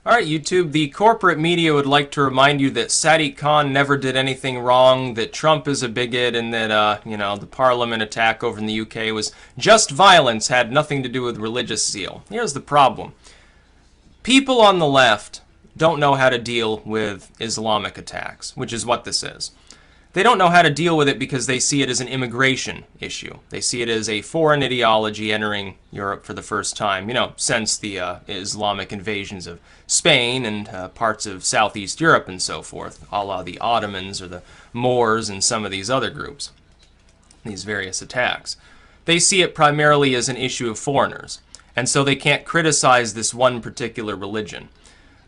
Alright, YouTube, the corporate media would like to remind you that Sadiq Khan never did anything wrong, that Trump is a bigot, and that, the Parliament attack over in the UK was just violence, had nothing to do with religious zeal. Here's the problem. People on the left don't know how to deal with Islamic attacks, which is what this is. They don't know how to deal with it because they see it as an immigration issue. They see it as a foreign ideology entering Europe for the first time, since the Islamic invasions of Spain and parts of Southeast Europe and so forth, a la the Ottomans or the Moors and some of these other groups, these various attacks. They see it primarily as an issue of foreigners, and so they can't criticize this one particular religion.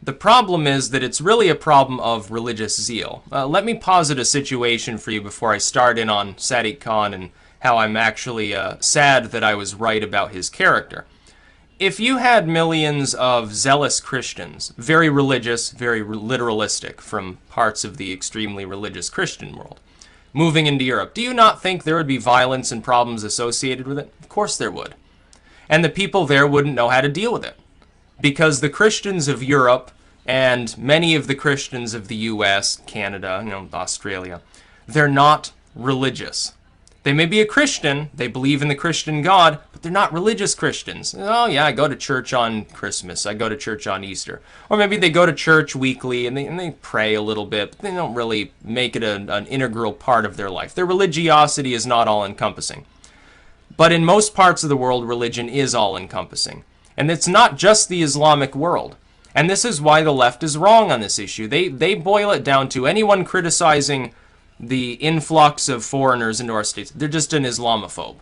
The problem is that it's really a problem of religious zeal. Let me posit a situation for you before I start in on Sadiq Khan and how I'm actually sad that I was right about his character. If you had millions of zealous Christians, very religious, very literalistic, from parts of the extremely religious Christian world, moving into Europe, do you not think there would be violence and problems associated with it? Of course there would. And the people there wouldn't know how to deal with it. Because the Christians of Europe and many of the Christians of the US, Canada, Australia, they're not religious. They may be a Christian, they believe in the Christian God, but they're not religious Christians. Oh yeah, I go to church on Christmas, I go to church on Easter. Or maybe they go to church weekly and they pray a little bit, but they don't really make it an integral part of their life. Their religiosity is not all-encompassing. But in most parts of the world, religion is all-encompassing. And it's not just the Islamic world. And this is why the left is wrong on this issue. They boil it down to anyone criticizing the influx of foreigners into our states. They're just an Islamophobe.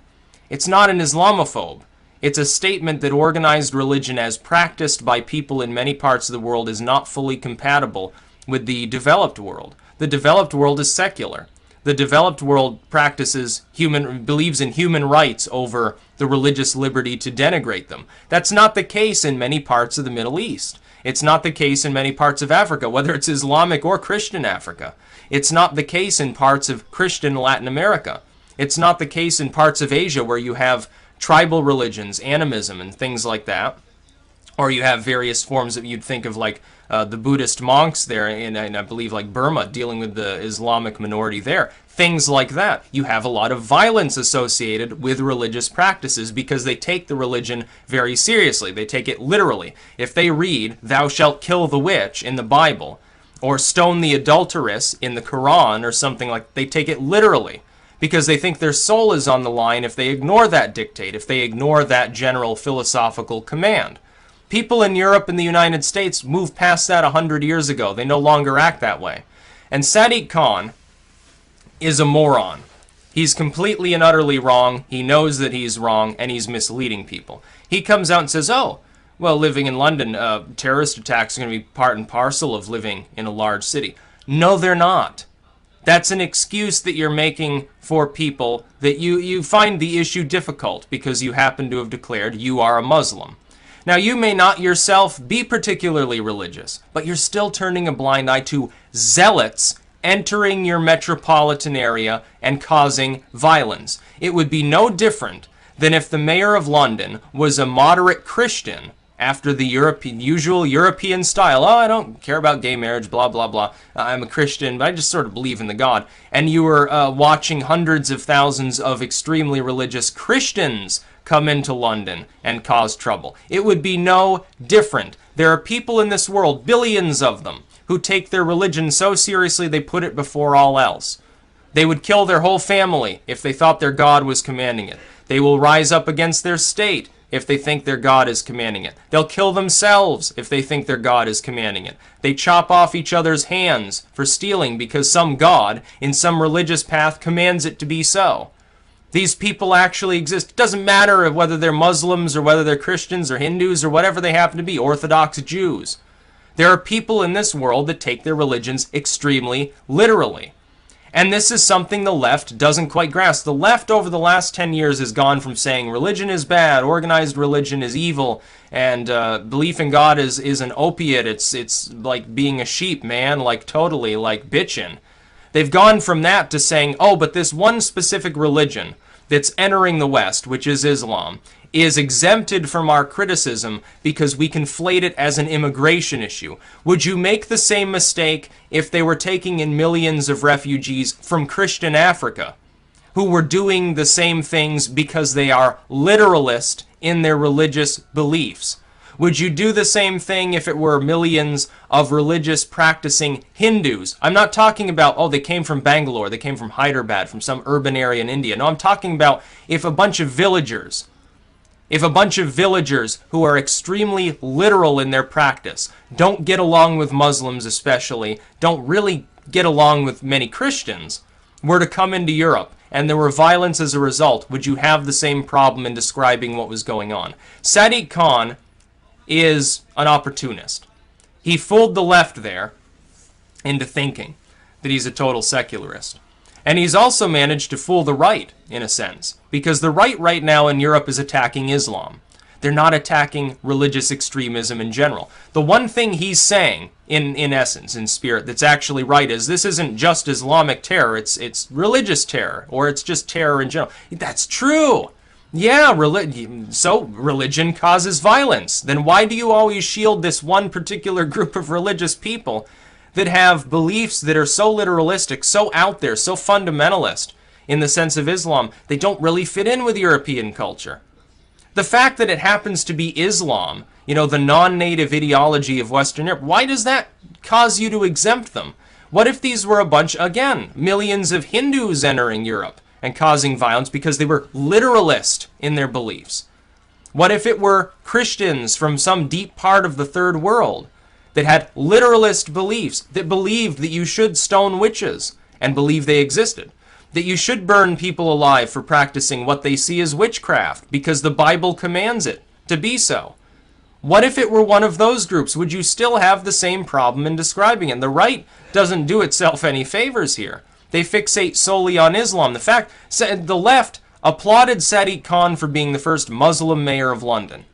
It's not an Islamophobe. It's a statement that organized religion as practiced by people in many parts of the world is not fully compatible with the developed world. The developed world is secular. The developed world believes in human rights over the religious liberty to denigrate them. That's not the case in many parts of the Middle East. It's not the case in many parts of Africa, whether it's Islamic or Christian Africa. It's not the case in parts of Christian Latin America. It's not the case in parts of Asia where you have tribal religions, animism, and things like that. Or you have various forms that you'd think of like the Buddhist monks there in I believe like Burma, dealing with the Islamic minority there. Things like that. You have a lot of violence associated with religious practices because they take the religion very seriously. They take it literally. If they read, "Thou shalt kill the witch" in the Bible, or "stone the adulteress" in the Quran or something like, they take it literally because they think their soul is on the line if they ignore that dictate, if they ignore that general philosophical command. People in Europe and the United States moved past that 100 years ago. They no longer act that way. And Sadiq Khan is a moron. He's completely and utterly wrong. He knows that he's wrong, and he's misleading people. He comes out and says, oh, well, living in London, terrorist attacks are going to be part and parcel of living in a large city. No, they're not. That's an excuse that you're making for people that you find the issue difficult because you happen to have declared you are a Muslim. Now, you may not yourself be particularly religious, but you're still turning a blind eye to zealots entering your metropolitan area and causing violence. It would be no different than if the mayor of London was a moderate Christian after the usual European style. Oh, I don't care about gay marriage, blah, blah, blah. I'm a Christian, but I just sort of believe in the God. And you were watching hundreds of thousands of extremely religious Christians come into London and cause trouble. It would be no different. There are people in this world, billions of them, who take their religion so seriously they put it before all else. They would kill their whole family if they thought their God was commanding it. They will rise up against their state if they think their God is commanding it. They'll kill themselves if they think their God is commanding it. They chop off each other's hands for stealing because some God in some religious path commands it to be so. These people actually exist. It doesn't matter whether they're Muslims or whether they're Christians or Hindus or whatever they happen to be, Orthodox Jews. There are people in this world that take their religions extremely literally. And this is something the left doesn't quite grasp. The left over the last 10 years has gone from saying religion is bad, organized religion is evil, and belief in God is an opiate. It's like being a sheep, man, like totally, like bitchin'. They've gone from that to saying, oh, but this one specific religion that's entering the West, which is Islam, is exempted from our criticism because we conflate it as an immigration issue. Would you make the same mistake if they were taking in millions of refugees from Christian Africa, who were doing the same things because they are literalist in their religious beliefs? Would you do the same thing if it were millions of religious practicing Hindus? I'm not talking about, oh, they came from Bangalore, they came from Hyderabad, from some urban area in India. No, I'm talking about if a bunch of villagers who are extremely literal in their practice, don't get along with Muslims especially, don't really get along with many Christians, were to come into Europe and there were violence as a result, would you have the same problem in describing what was going on? Sadiq Khan is an opportunist. He fooled the left there into thinking that he's a total secularist. And he's also managed to fool the right, in a sense, because the right now in Europe is attacking Islam. They're not attacking religious extremism in general. The one thing he's saying, in essence, in spirit, that's actually right is this isn't just Islamic terror, it's religious terror, or it's just terror in general. That's true. Yeah, so religion causes violence. Then why do you always shield this one particular group of religious people that have beliefs that are so literalistic, so out there, so fundamentalist in the sense of Islam, they don't really fit in with European culture? The fact that it happens to be Islam, you know, the non-native ideology of Western Europe, why does that cause you to exempt them? What if these were a bunch, again, millions of Hindus entering Europe and causing violence because they were literalist in their beliefs? What if it were Christians from some deep part of the third world that had literalist beliefs, that believed that you should stone witches and believe they existed, that you should burn people alive for practicing what they see as witchcraft because the Bible commands it to be so? What if it were one of those groups? Would you still have the same problem in describing it? And the right doesn't do itself any favors here. They fixate solely on Islam. The fact, the left applauded Sadiq Khan for being the first Muslim mayor of London,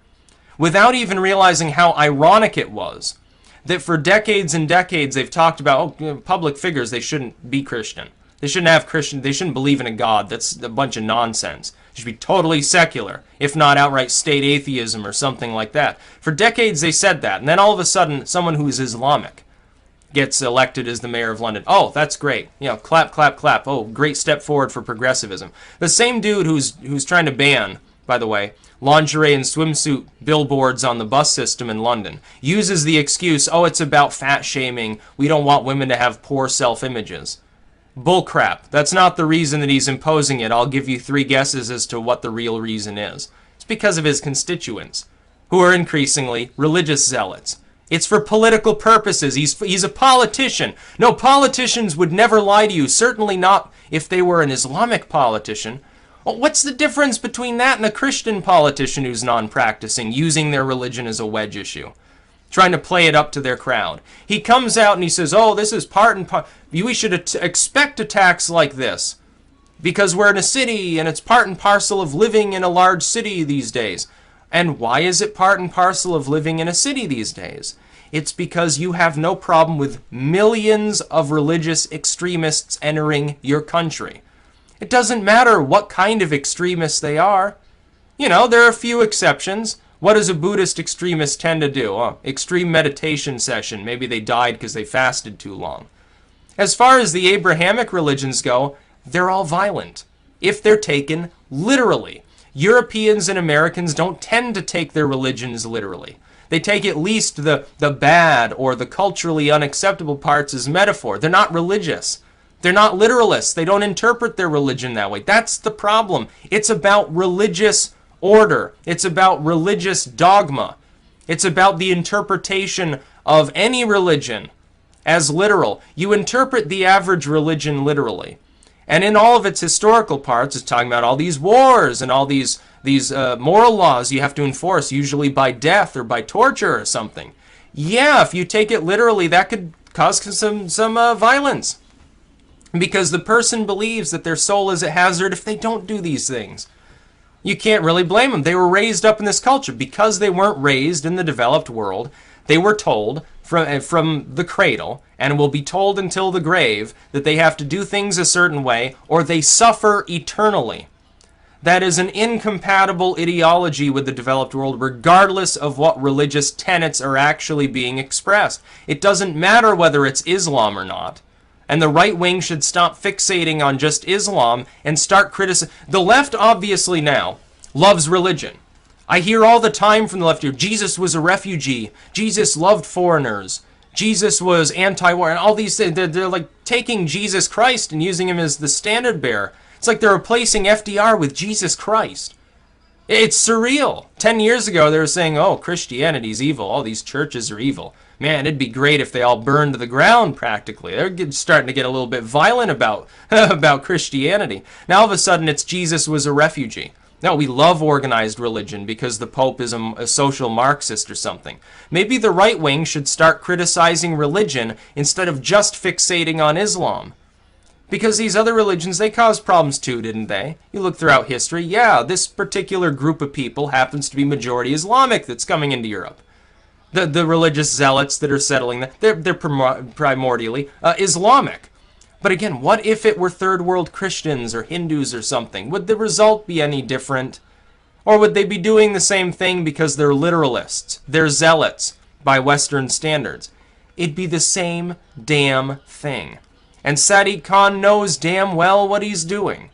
without even realizing how ironic it was that for decades and decades they've talked about, oh, public figures, they shouldn't be Christian. They shouldn't have Christian, they shouldn't believe in a God. That's a bunch of nonsense. They should be totally secular, if not outright state atheism or something like that. For decades they said that, and then all of a sudden someone who's Islamic gets elected as the mayor of London. Oh, that's great. You know, clap, clap, clap. Oh, great step forward for progressivism. The same dude who's trying to ban, by the way, lingerie and swimsuit billboards on the bus system in London uses the excuse, oh, it's about fat shaming. We don't want women to have poor self-images. Bullcrap. That's not the reason that he's imposing it. I'll give you 3 guesses as to what the real reason is. It's because of his constituents, who are increasingly religious zealots. It's for political purposes. He's a politician. No, politicians would never lie to you, certainly not if they were an Islamic politician. Well, what's the difference between that and a Christian politician who's non-practicing, using their religion as a wedge issue, trying to play it up to their crowd? He comes out and he says, oh, this is part and part. We should expect attacks like this because we're in a city and it's part and parcel of living in a large city these days. And why is it part and parcel of living in a city these days? It's because you have no problem with millions of religious extremists entering your country. It doesn't matter what kind of extremists they are. You know, there are a few exceptions. What does a Buddhist extremist tend to do? Oh, extreme meditation session. Maybe they died because they fasted too long. As far as the Abrahamic religions go, they're all violent, if they're taken literally. Europeans and Americans don't tend to take their religions literally. They take at least the bad or the culturally unacceptable parts as metaphor. They're not religious. They're not literalists. They don't interpret their religion that way. That's the problem. It's about religious order. It's about religious dogma. It's about the interpretation of any religion as literal. You interpret the average religion literally. And in all of its historical parts, it's talking about all these wars and all these moral laws you have to enforce, usually by death or by torture or something. Yeah, if you take it literally, that could cause some violence. Because the person believes that their soul is at hazard if they don't do these things. You can't really blame them. They were raised up in this culture. Because they weren't raised in the developed world, they were told from the cradle, and will be told until the grave, that they have to do things a certain way or they suffer eternally. That is an incompatible ideology with the developed world, regardless of what religious tenets are actually being expressed. It doesn't matter whether it's Islam or not. And the right wing should stop fixating on just Islam and start criticizing. The left, obviously now, loves religion. I hear all the time from the left here, Jesus was a refugee. Jesus loved foreigners. Jesus was anti-war. And all these things, they're like taking Jesus Christ and using him as the standard bearer. It's like they're replacing FDR with Jesus Christ. It's surreal. 10 years ago, they were saying, oh, Christianity's evil. All these churches are evil. Man, it'd be great if they all burned to the ground, practically. They're starting to get a little bit violent about, about Christianity. Now, all of a sudden, it's Jesus was a refugee. No, we love organized religion because the Pope is a social Marxist or something. Maybe the right wing should start criticizing religion instead of just fixating on Islam. Because these other religions, they caused problems too, didn't they? You look throughout history, yeah, this particular group of people happens to be majority Islamic that's coming into Europe. The religious zealots that are settling that, they're primordially Islamic. But again, what if it were third world Christians or Hindus or something? Would the result be any different? Or would they be doing the same thing because they're literalists? They're zealots by Western standards. It'd be the same damn thing. And Sadiq Khan knows damn well what he's doing.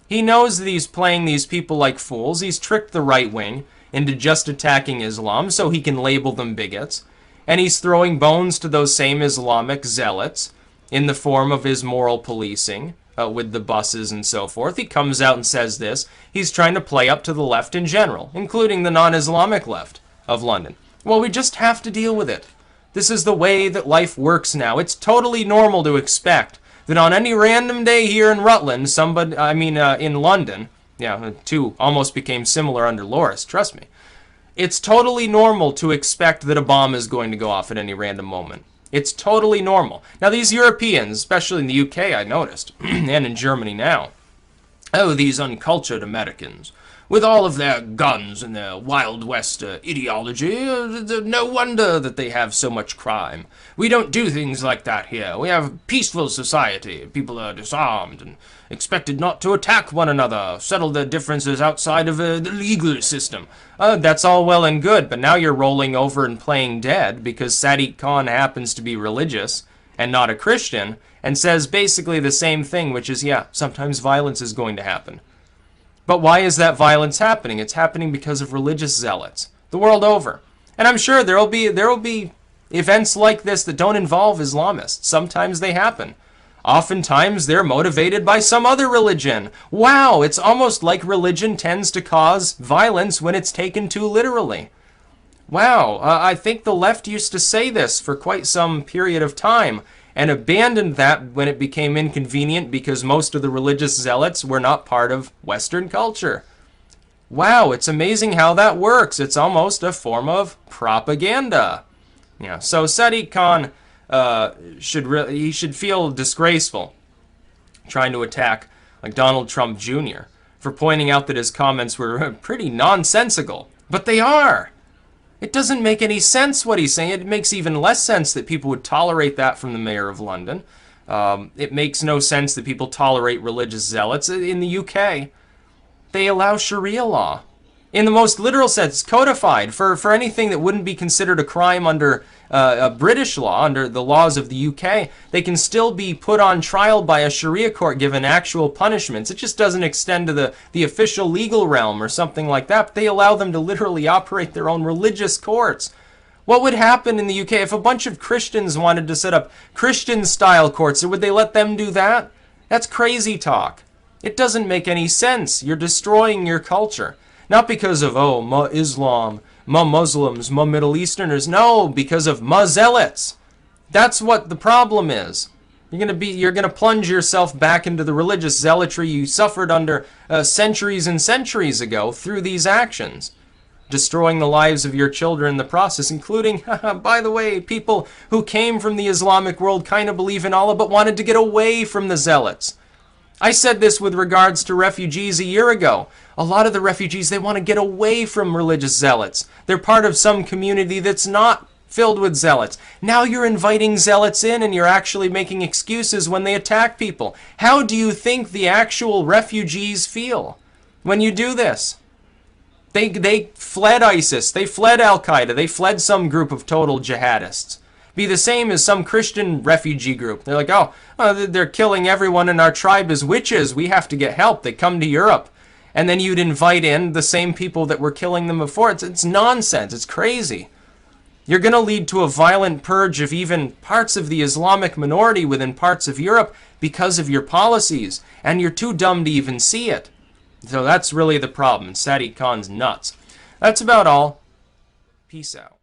He knows that he's playing these people like fools. He's tricked the right wing into just attacking Islam so he can label them bigots. And he's throwing bones to those same Islamic zealots in the form of his moral policing with the buses and so forth. He comes out and says this. He's trying to play up to the left in general, including the non-Islamic left of London. Well, we just have to deal with it. This is the way that life works now. It's totally normal to expect that on any random day here in Rutland, in London, yeah, two almost became similar under Loris, trust me. It's totally normal to expect that a bomb is going to go off at any random moment. It's totally normal. Now, these Europeans, especially in the UK, I noticed, and in Germany now, oh, these uncultured Americans, with all of their guns and their Wild West ideology, no wonder that they have so much crime. We don't do things like that here. We have a peaceful society. People are disarmed and expected not to attack one another, settle their differences outside of the legal system. That's all well and good, but now you're rolling over and playing dead because Sadiq Khan happens to be religious and not a Christian, and says basically the same thing, which is, yeah, sometimes violence is going to happen. But why is that violence happening? It's happening because of religious zealots the world over. And I'm sure there will be events like this that don't involve Islamists. Sometimes they happen. Oftentimes they're motivated by some other religion. Wow, it's almost like religion tends to cause violence when it's taken too literally. Wow, I think the left used to say this for quite some period of time, and abandoned that when it became inconvenient because most of the religious zealots were not part of Western culture. Wow, it's amazing how that works. It's almost a form of propaganda. Yeah, so Sadiq Khan should feel disgraceful trying to attack like Donald Trump Jr. for pointing out that his comments were pretty nonsensical. But they are. It doesn't make any sense what he's saying. It makes even less sense that people would tolerate that from the mayor of London. It makes no sense that people tolerate religious zealots. In the UK, they allow Sharia law. In the most literal sense, codified for anything that wouldn't be considered a crime under a British law, under the laws of the UK, they can still be put on trial by a Sharia court given actual punishments. It just doesn't extend to the official legal realm or something like that, but they allow them to literally operate their own religious courts. What would happen in the UK if a bunch of Christians wanted to set up Christian-style courts? Would they let them do that? That's crazy talk. It doesn't make any sense. You're destroying your culture. Not because of, Islam, Muslims, Middle Easterners. No, because of zealots. That's what the problem is. You're gonna plunge yourself back into the religious zealotry you suffered under centuries and centuries ago through these actions, destroying the lives of your children in the process, including, by the way, people who came from the Islamic world kind of believe in Allah but wanted to get away from the zealots. I said this with regards to refugees a year ago. A lot of the refugees, they want to get away from religious zealots. They're part of some community that's not filled with zealots. Now you're inviting zealots in and you're actually making excuses when they attack people. How do you think the actual refugees feel? when you do this. They fled ISIS, they fled Al-Qaeda, they fled some group of total jihadists. Be the same as some Christian refugee group. They're like, oh, they're killing everyone in our tribe as witches. We have to get help. They come to Europe. And then you'd invite in the same people that were killing them before. It's nonsense. It's crazy. You're going to lead to a violent purge of even parts of the Islamic minority within parts of Europe because of your policies. And you're too dumb to even see it. So that's really the problem. Sadiq Khan's nuts. That's about all. Peace out.